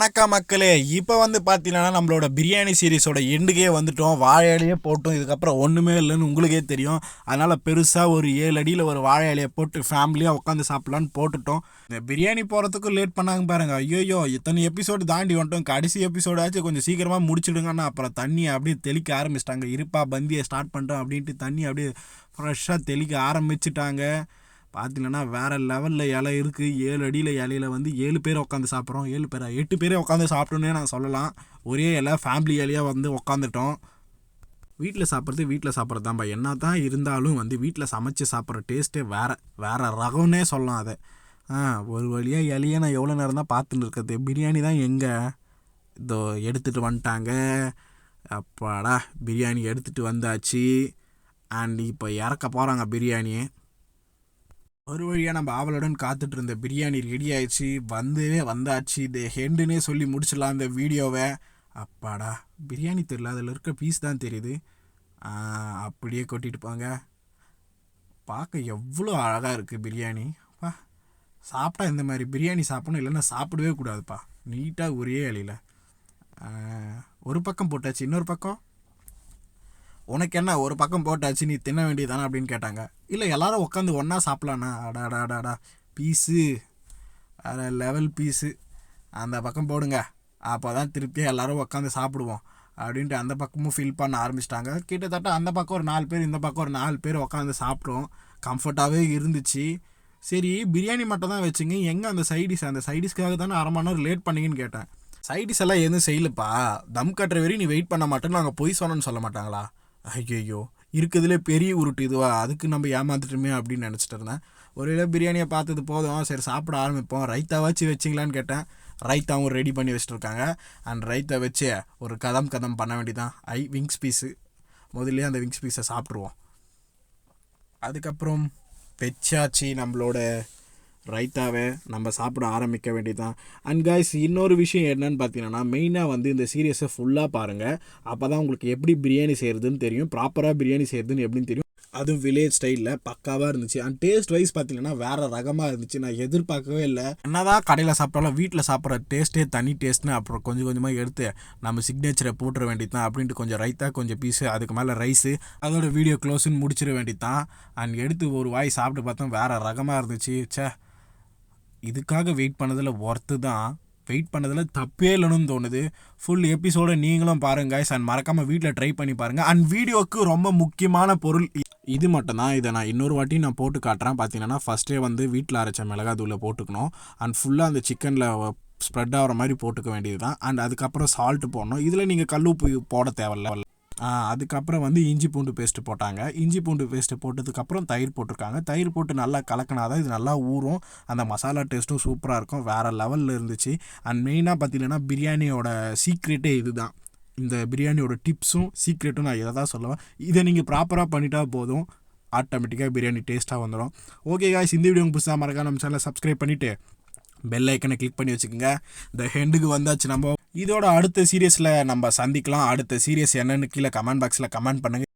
வணக்கம் மக்களே. இப்போ பார்த்தீங்கன்னா நம்மளோட பிரியாணி சீரிஸோட எண்டுக்கே வந்துட்டோம். வாழை இலையே போட்டோம். இதுக்கப்புறம் ஒன்றுமே இல்லைன்னு உங்களுக்கே தெரியும். அதனால் பெருசாக ஒரு 7 அடியில் ஒரு வாழை இலையை போட்டு ஃபேமிலியாக உட்காந்து சாப்பிட்லான்னு போட்டுட்டோம். இந்த பிரியாணி போகிறதுக்கும் லேட் பண்ணாங்க பாருங்க. ஐயோ இத்தனை எபிசோடு தாண்டி வந்துட்டோம். கடைசி எபிசோடாச்சும் கொஞ்சம் சீக்கிரமாக முடிச்சுடுங்கன்னா அப்புறம் தண்ணி அப்படியே தெளிக்க ஆரம்பிச்சிட்டாங்க. இருப்பா பந்தியை ஸ்டார்ட் பண்ணிட்டோம் அப்படின்ட்டு தண்ணி அப்படியே ஃப்ரெஷ்ஷாக தெளிக்க ஆரம்பிச்சிட்டாங்க. பார்த்தீங்கன்னா வேறு லெவலில் இலை இருக்குது. 7 அடியில் இலையில் 7 பேர் உட்காந்து சாப்பிட்றோம். 7 பேரா 8 பேரே உட்காந்து சாப்பிட்டோன்னே நான் சொல்லலாம். ஒரே இலை ஃபேமிலி இலையாக உட்காந்துட்டோம். வீட்டில் சாப்பிட்றது தான்ப்பா. என்ன தான் இருந்தாலும் வீட்டில் சமைச்சு சாப்பிட்ற டேஸ்ட்டே வேறு ரகம்னே சொல்லலாம் அதை. ஒரு வழியாக இலையை நான் எவ்வளோ நேரம் தான் பார்த்துன்னு இருக்கிறது. பிரியாணி தான் எங்கே இதோ எடுத்துகிட்டு வந்துட்டாங்க. அப்பாடா பிரியாணி எடுத்துகிட்டு வந்தாச்சு. அண்ட் இப்போ இறக்க போகிறாங்க பிரியாணியை. ஒரு வழியாக நம்ம ஆவலுடன் காத்துட்டு இருந்த பிரியாணி ரெடி ஆயிடுச்சு. வந்தாச்சு. இது ஹெண்டுன்னே சொல்லி முடிச்சிடலாம் இந்த வீடியோவை. அப்பாடா பிரியாணி தெரியல, அதில் இருக்க பீஸ் தான் தெரியுது. அப்படியே கொட்டிட்டு போங்க. பார்க்க எவ்வளோ அழகாக இருக்குது பிரியாணி. சாப்பிட்டா இந்த மாதிரி பிரியாணி சாப்பிடணும், இல்லைன்னா சாப்பிடவே கூடாதுப்பா. நீட்டாக ஒரே இலையில் ஒரு பக்கம் போட்டாச்சு. இன்னொரு பக்கம் உனக்கு என்ன, ஒரு பக்கம் போட்டாச்சு நீ தின்ன வேண்டியதானே அப்படின்னு கேட்டாங்க. இல்லை எல்லோரும் உட்காந்து ஒன்றா சாப்பிட்லாண்ணா. அடாடாடாடா பீஸு வேறு லெவல் பீஸு. அந்த பக்கம் போடுங்க, அப்போ தான் திருப்தியாக எல்லோரும் உட்காந்து சாப்பிடுவோம் அப்படின்ட்டு அந்த பக்கமும் ஃபில் பண்ண ஆரம்பிச்சிட்டாங்க. கிட்டத்தட்ட அந்த பக்கம் ஒரு 4 பேர், இந்த பக்கம் ஒரு 4 பேர் உட்காந்து சாப்பிட்டோம். கம்ஃபர்ட்டாகவே இருந்துச்சு. சரி பிரியாணி மட்டும் தான் வச்சுங்க, எங்கே அந்த சைடிஷ்? அந்த சைடிஷ்காக தானே அரை மணி நேரம் லேட் பண்ணிங்கன்னு கேட்டேன். சைடிஷ் எல்லாம் எதுவும் செய்யலப்பா. தம் கட்டுற வரையும் நீ வெயிட் பண்ண மாட்டேன்னு நாங்கள் பொய் சொன்னோன்னு சொல்ல மாட்டாங்களா? ஐயோ இருக்கிறதுலே பெரிய உருட்டு இதுவா, அதுக்கு நம்ம ஏமாந்துட்டுமே அப்படின்னு நினச்சிட்டு இருந்தேன். ஒருவேளை பிரியாணியை பார்த்தது போதும், சரி சாப்பிட ஆரம்பிப்போம். ரைத்தாவாச்சு வச்சிங்களான்னு கேட்டேன். ரைத்தாவும் ரெடி பண்ணி வச்சுட்டு இருக்காங்க. அண்ட் ரைத்தா வச்சு ஒரு கதம் பண்ண வேண்டியதான். விங்ஸ் பீஸு முதல்ல அந்த விங்ஸ் பீஸை சாப்பிட்ருவோம். அதுக்கப்புறம் பெச்சாச்சு நம்மளோட ரைத்தாவை நம்ம சாப்பிட ஆரம்பிக்க வேண்டியதான். அண்ட் கைஸ் இன்னொரு விஷயம் என்னன்னு பார்த்தீங்கன்னா, மெயினாக இந்த சீரியஸை ஃபுல்லாக பாருங்கள். அப்போ தான் உங்களுக்கு எப்படி பிரியாணி செய்கிறதுன்னு தெரியும், ப்ராப்பராக பிரியாணி செய்கிறதுன்னு எப்படின்னு தெரியும். அதுவும் வில்லேஜ் ஸ்டைலில் பக்காவாக இருந்துச்சு. அண்ட் டேஸ்ட் வைஸ் பார்த்தீங்கன்னா வேறு ரகமாக இருந்துச்சு. நான் எதிர்பார்க்கவே இல்லை. என்னதான் கடையில் சாப்பிட்டாலும் வீட்டில் சாப்பிட்ற டேஸ்ட்டே தனி டேஸ்ட்னு அப்புறம் கொஞ்சம் கொஞ்சமாக எடுத்து நம்ம சிக்னேச்சரை போட்டுற வேண்டியது தான். அப்படின்ட்டு கொஞ்சம் ரைத்தா, கொஞ்சம் பீஸு, அதுக்கு மேலே ரைஸு, அதோட வீடியோ க்ளோஸுன்னு முடிச்சிட வேண்டியது தான். அண்ட் எடுத்து ஒரு வாய் சாப்பிட்டு பார்த்தோம், வேறு ரகமாக இருந்துச்சு. இதுக்காக வெயிட் பண்ணதில் ஒர்த்து தான். வெயிட் பண்ணதில் தப்பே இல்லைன்னு தோணுது. ஃபுல் எபிசோடை நீங்களும் பாருங்க கைஸ். அண்ட் மறக்காமல் வீட்டில் ட்ரை பண்ணி பாருங்கள். அண்ட் வீடியோவுக்கு ரொம்ப முக்கியமான பொருள் இது மட்டும்தான். இதை நான் இன்னொரு வாட்டி நான் போட்டு காட்டுறேன். பார்த்தீங்கன்னா ஃபஸ்ட்டே வீட்டில் அரைச்ச மிளகாத்தூளை போட்டுக்கணும். அண்ட் ஃபுல்லாக அந்த சிக்கனில் ஸ்ப்ரெட் ஆகிற மாதிரி போட்டுக்க வேண்டியது தான். அண்ட் அதுக்கப்புறம் சால்ட்டு போடணும். இதில் நீங்கள் கல் உப்பு போட தேவையில்ல. அதுக்கப்புறம் இஞ்சி பூண்டு பேஸ்ட்டு போட்டாங்க. இஞ்சி பூண்டு பேஸ்ட்டு போட்டதுக்கப்புறம் தயிர் போட்டிருக்காங்க. தயிர் போட்டு நல்லா கலக்கினாதான் இது நல்லா ஊறும். அந்த மசாலா டேஸ்ட்டும் சூப்பராக இருக்கும். வேறு லெவலில் இருந்துச்சு. அண்ட் மெயினாக பார்த்தீங்கன்னா பிரியாணியோட சீக்ரெட்டே இது தான். இந்த பிரியாணியோட டிப்ஸும் சீக்ரெட்டும் நான் இதை தான் சொல்லுவேன். இதை நீங்கள் ப்ராப்பராக பண்ணிட்டா போதும், ஆட்டோமேட்டிக்காக பிரியாணி டேஸ்ட்டாக வந்துடும். ஓகே காய்ஸ், இந்த வீடியோ புதுசாக மறக்காம நம்ம சேனலை சப்ஸ்கிரைப் பண்ணிவிட்டு பெல் ஐக்கனை கிளிக் பண்ணி வச்சுக்கோங்க. இந்த ஹெண்டுக்கு வந்தாச்சு. நம்ம இதோட அடுத்த சீரியஸில் நம்ம சந்திக்கலாம். அடுத்த சீரியஸ் என்னன்னு கீழே கமெண்ட் பாக்ஸில் கமெண்ட் பண்ணுங்கள்.